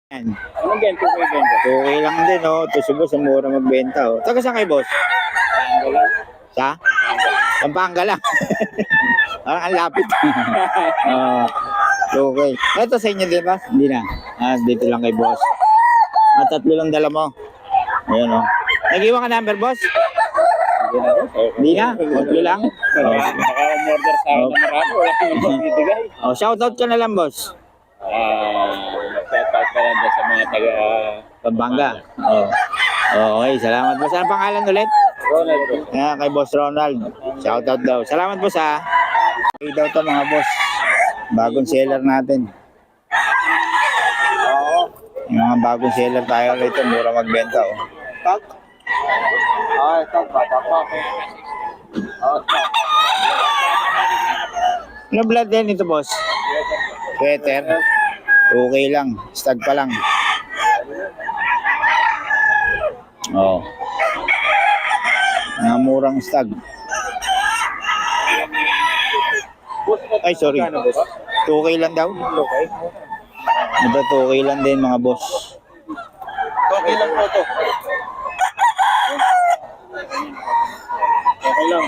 Yan. Anong ganito ko yung ganito? Okay lang din, oh. Ito si boss, ang mura magbenta, oh. Taga saan kay boss? Sa? Pampanga lang. Parang ang lapit. Okay. Ito sa inyo din ba? Hindi na. Dito lang kay boss. Tatlo lang dala mo. Ayan, oh. Nag-iwan ka number, boss? Hindi na. Tatlo lang. Baka umorder sa akin na marami. Wala kang ibibigay. Shoutout ka na lang, boss. Shoutout ka lang dyan sa mga taga... Pampanga. Okay, salamat boss. Anong pangalan ulit? Ronald. Kay Boss Ronald. Shoutout daw. Salamat boss ha. Okay daw to mga boss. Bagong seller natin. Yung mga bagong seller tayo rito. Mura magbenta oh. Tag? Tag ba? Ano blood din ito boss? Sweater. Okay lang. Stag pa lang. Oh. Mga murang stag. Ay, sorry. 2K lang daw. Okay. Ito 2K lang din mga boss. Okay lang po ito. Okay lang.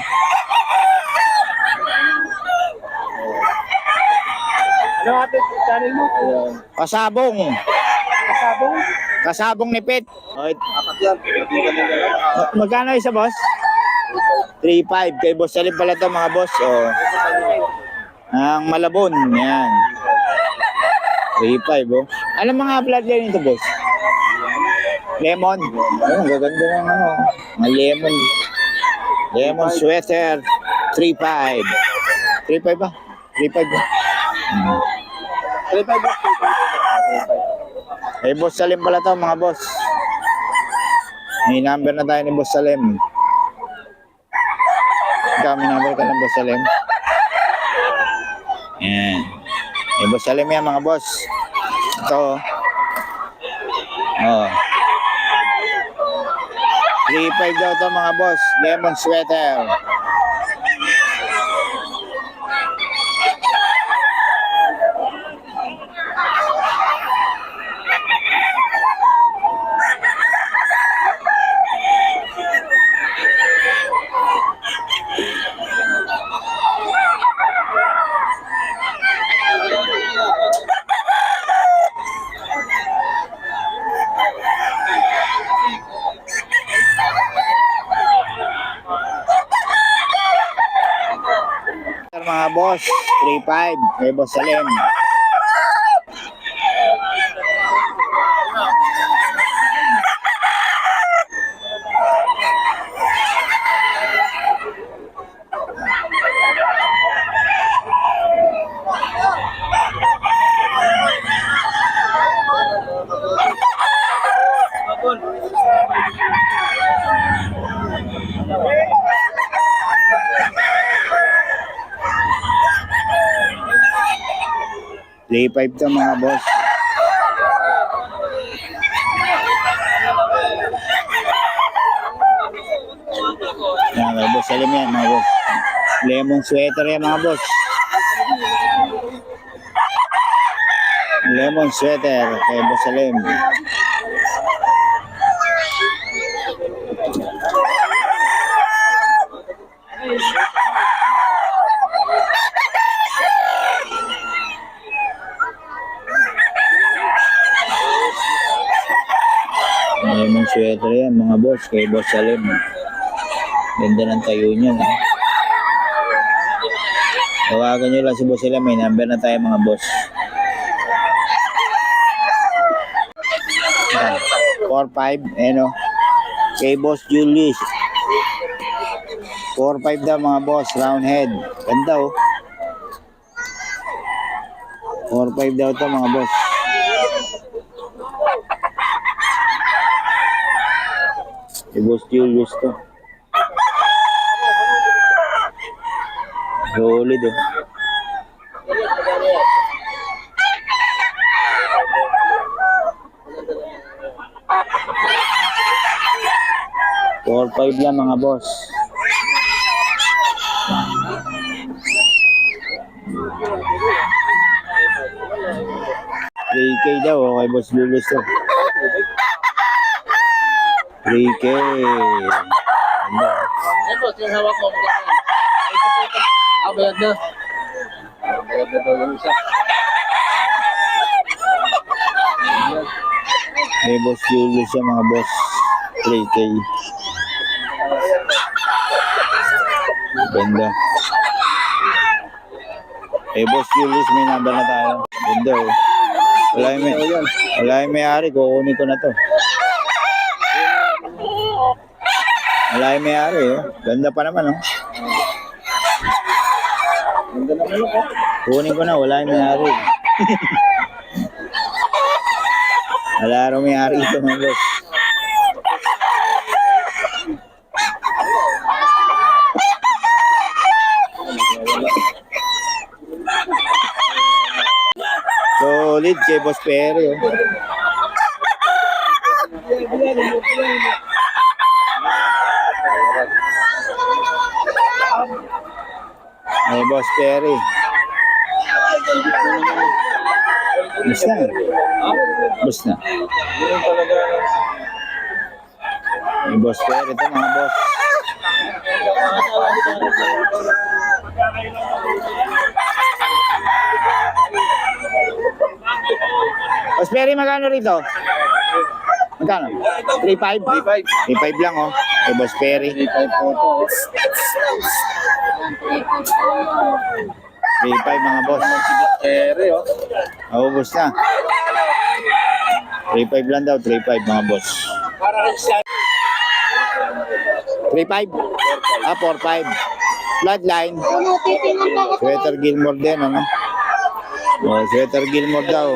Ano ating channel mo? Pasabong. Kasabong? Kasabong ni Pet. Okay. Akat yan. Magkano isa boss? 3.5. Kay Boss Salim pala to mga boss. Oh. Ang Malabon. Yan. 3.5 oh. Anong mga bloodline ito boss? Lemon. Oh, gaganda ng ano. Mga lemon. Lemon sweater. 3.5. 3.5 ba? 3.5 ba? 3.5 ba? Eh, Boss Salim pala to mga boss. May number na tayo ni Boss Salim. Ikaw, may number ka ng Boss Salim. Yan. Eh, Boss Salim yan mga boss. Ito. Oh. 3.5 daw to mga boss. Lemon sweater. Mga boss, 3.5 kay Boss Salim. Play 5 to mga boss. Yan kay Boss Salim yan mga boss. Lemon sweater yan mga boss. Lemon sweater kay Boss Salim. Lemon sweater yan mga boss kay Boss Salim. Ganda ng tayo niya. Tawagan nyo lang si Boss Salim. May number na tayo mga boss. 4.5 ano kay Boss Julius. 4.5 daw mga boss. Round head. Ganda oh. 4.5 daw to mga boss. Si Boss Julius to. Solid oh. $4.5 lang mga boss. 3K daw, kay Boss Julius to. 3K. Ganda. Ito, yung hawak mo. Bayad na. Bayad na daw yung isa. May Boss Julius siya mga boss. 3K. Ganda. Eh, Boss Julius, may number na tayo. Ganda oh. Wala yung may-ari, kukunin ko na to. Wala yung may-ari oh. Ganda pa naman oh. Ganda naman ako. Kunin ko na, wala yung may-ari. Wala rin may-ari ito mga boss. Solid kay Boss Perry oh. Ay, Boss Perry. Bus na. Bus na. Ay, Boss Perry ito mga boss. Boss Perry, magkano rito? Magkano? 3.5? 3.5 lang oh. Ay, Boss Perry. 3.5 po ito. 3.5 mga boss. Ere, oh. Naubos na. 3.5 lang daw, 3.5 mga boss. Para sa 3.5? Ah, 4.5. Bloodline. Sweater Gilmore din, ano? Oh, Sweater Gilmore daw.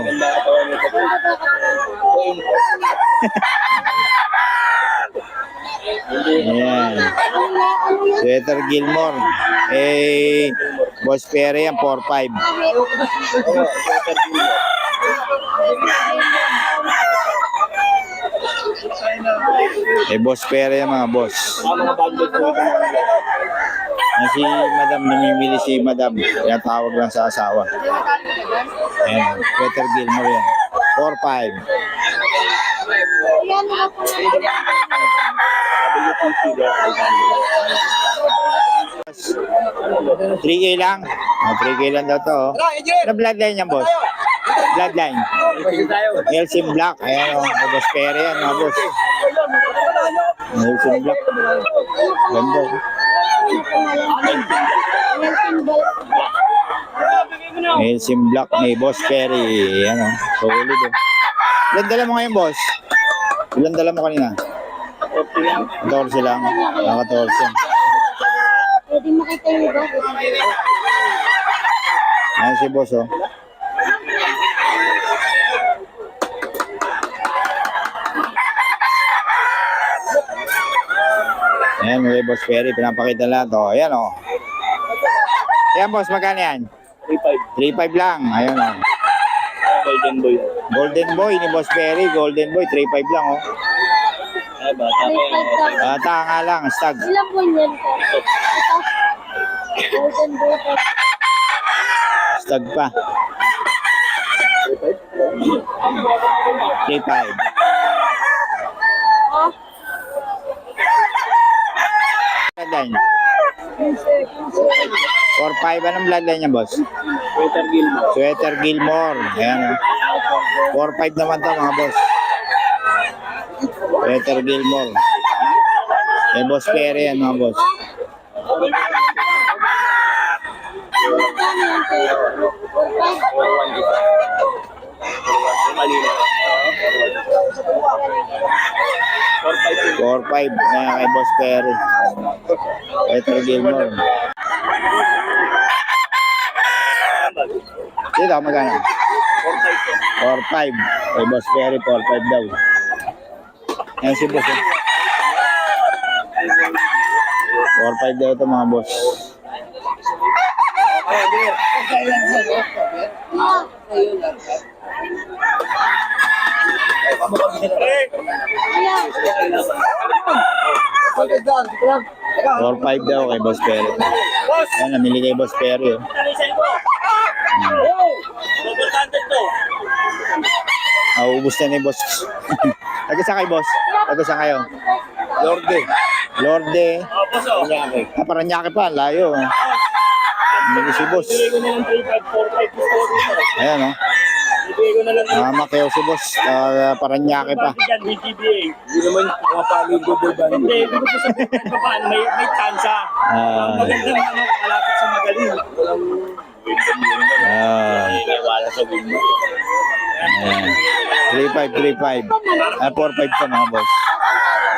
Ayan. Sweater Gilmore. Eh, Boss Perry yan, 4.5. Eh, Boss Perry yan mga boss. mga budget po. Yan si Madam, namimili si Madam. Yan, tawag lang sa asawa. Ayan, Sweater Gilmore yan. 4.5. 3K lang. Oh, 3K lang daw to. Oh. Ano bloodline yan, boss? Bloodline. Nelson Black. Ayan, oh. Boss Perry yan, mga boss. Nelson Black. Ganda. Oh. Nelson Black ni Boss Perry. Ayan, oh. Solid, oh. Ilan dala mo ngayon, boss? Ilan dala mo kanina? 14 lang. 14. Pwede makita yung iba. Ayan si boss, oh. Ayan, may Boss Perry. Pinapakita lang to. Ayan, oh. Ayan, boss. Magkano yan? 3.5. 3.5 lang. Ayan, oh. Golden boy. Golden Boy ni Boss Perry. Golden Boy. 3.5 lang, oh. Ay, bata pa. Bata nga lang. Stag. Ilang buwan yan? Ito. Golden Boy. Stag pa. 3.5. Ah, Bloodline. 4.5. Anong bloodline niya, boss? Peter Gilmore. Sweater Gilmore. Ayan, oh. 4.5 naman to, mga boss. Sweater Gilmore. Eh, Boss Perry yan, mga boss. magkano yan, sir? 4.5 kaya kay Boss Perry. Sweater Gilmore. Dito, magkano? 4.5. Kay Boss Perry, 4.5 daw. Ayan si boss. 4.5 daw ito, mga boss. Four five daw kay Boss Perry. Ayan, namili kay Boss Perry. Oh. Ubus na ni boss. Taga saan kayo, boss? Taga saan kayo? Lorde. Lorde. Boss, oh. Paranaque pa, layo. Hindi si boss. Bigay ko na lang 3,545 gusto ko dito. Ayan, oh. Bigay ko na lang Makeo si boss. Paranaque pa. dyan, may GBA. Hindi naman mapalin ko ba ba? Hindi, hindi ko po sabihin pa paano, may tansa. Magandang malapit sa magaling. Wala sa window. 3535. 45 to mga boss.